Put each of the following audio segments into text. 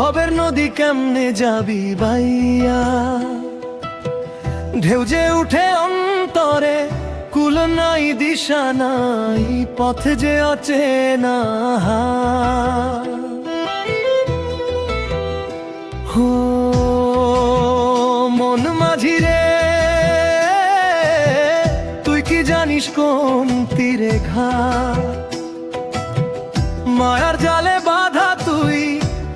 ভবের নদী কেমনে যাবি বাইয়া, ঢেউ যে উঠে অন্তরে, কুল নাই দিশা নাই, পথ যে অচেনা। হো মন মাঝি রে, তুই কি জানিস কোন তীরে ঘাট, মায়ার জালে বাঁধা তুই,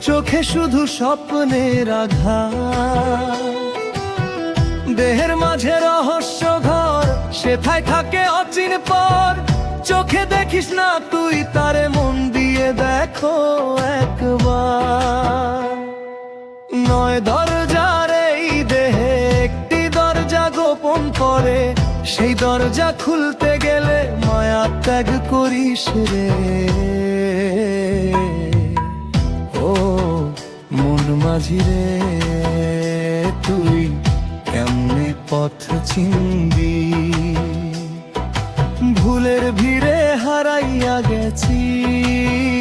চোখে শুধু স্বপ্নের আঘাত। দেহের মাঝে রহস্য ঘর, সেথায় থাকে অচিন পর, চোখে দেখিস না তুই তারে, মন দিয়ে দেখো একবার। নয় দরজার এই দেহে একটি দরজা গোপন করে, সেই দরজা খুলতে গেলে মায়া ত্যাগ করিস রে। ও মন মাঝি রে, তুই কেমনে পথ চিনবি, ভুলের ভিড়ে হারাইয়া গেছিস,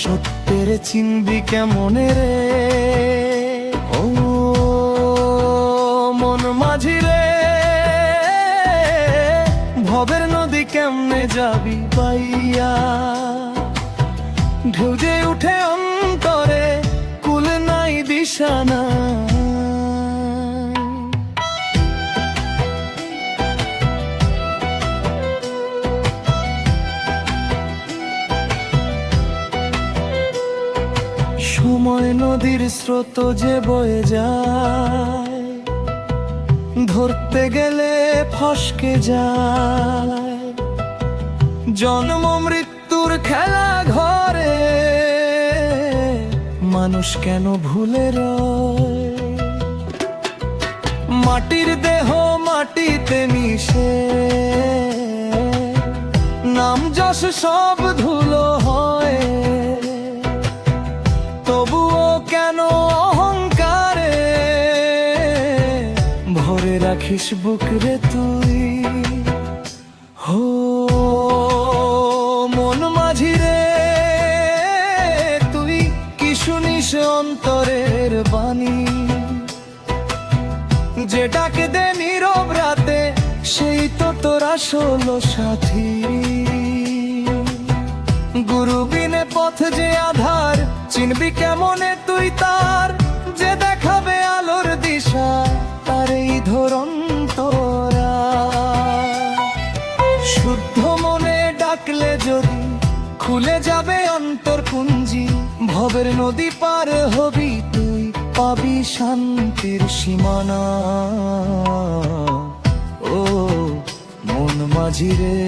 সত্যের চিনবি কেমনে রে। ও মন মাঝি রে, ভবের নদী কেমনে যাবি বাইয়া, ঢেউ যে উঠে অন্তরে, কুল নাই দিশা নাই। সময় নদীর স্রোত যে বয়ে যায়, ধরতে গেলে ফসকে যায়, জন্ম মৃত্যুর খেলা ঘরে, মানুষ কেন ভুলে রয়। মাটির দেহ মাটিতে মিশে, নাম যশ সব ধুলো হয়, তবুও কেন অহংকারে ভরে রাখিস বুকরে তুই। হো মন মাঝি রে, তুই কি শুনিস অন্তরের বাণী, যে ডাকে দে নীরব রাতে, সেই তো তোর আসল সাথী। গুরু বিনে পথ যে আধার, চিনবি কেমনে তুই তার, যে দেখাবে আলোর দিশা, তার এই ধরন তোরা। শুদ্ধ মনে ডাকলে যদি খুলে যাবে অন্তর কুঞ্জি, ভবের নদী পার হবি তুই, পাবি শান্তির সীমানা। ও মন মাঝি রে,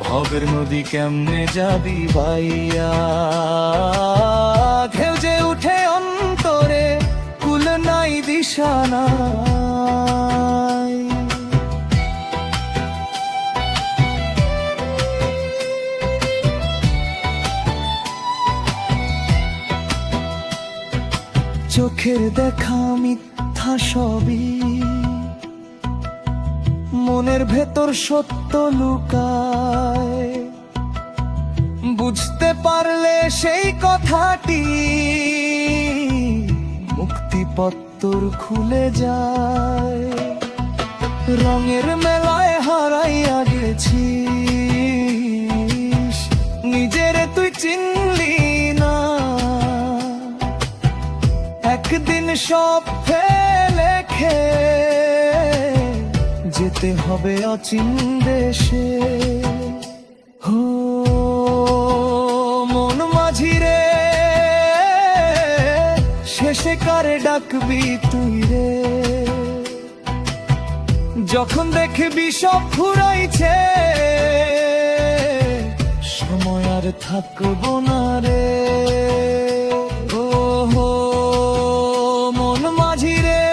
ভবের নদী কেমনে যাবি বাইয়া, ঢেউ যে উঠে অন্তরে, কুল নাই দিশা নাই। চোখের দেখা মিথ্যা সবই, মনের ভেতর সত্য লুকায়, বুঝতে পারলে সেই কথাটি, মুক্তিপত্তর খুলে যায়। রঙের মেলায় হারাইয়া গেছিস, নিজের তুই চিনলি না, একদিন সব ফেলে যেতে হবে অচিন দেশে। হো মন মাঝি রে, শেষে কারে ডাকবি তুই রে, যখন দেখবি সব ফুরাইছে, সময় আর থাকবো না রে। ও হো মন মাঝি রে,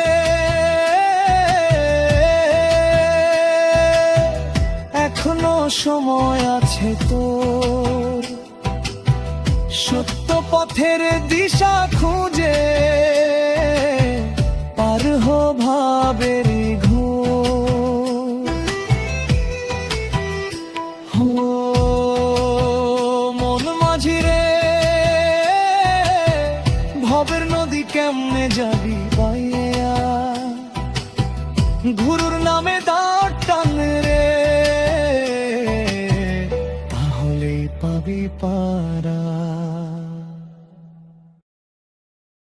এখনো সময় আছে তোর, সত্য পথের দিশা খুঁজে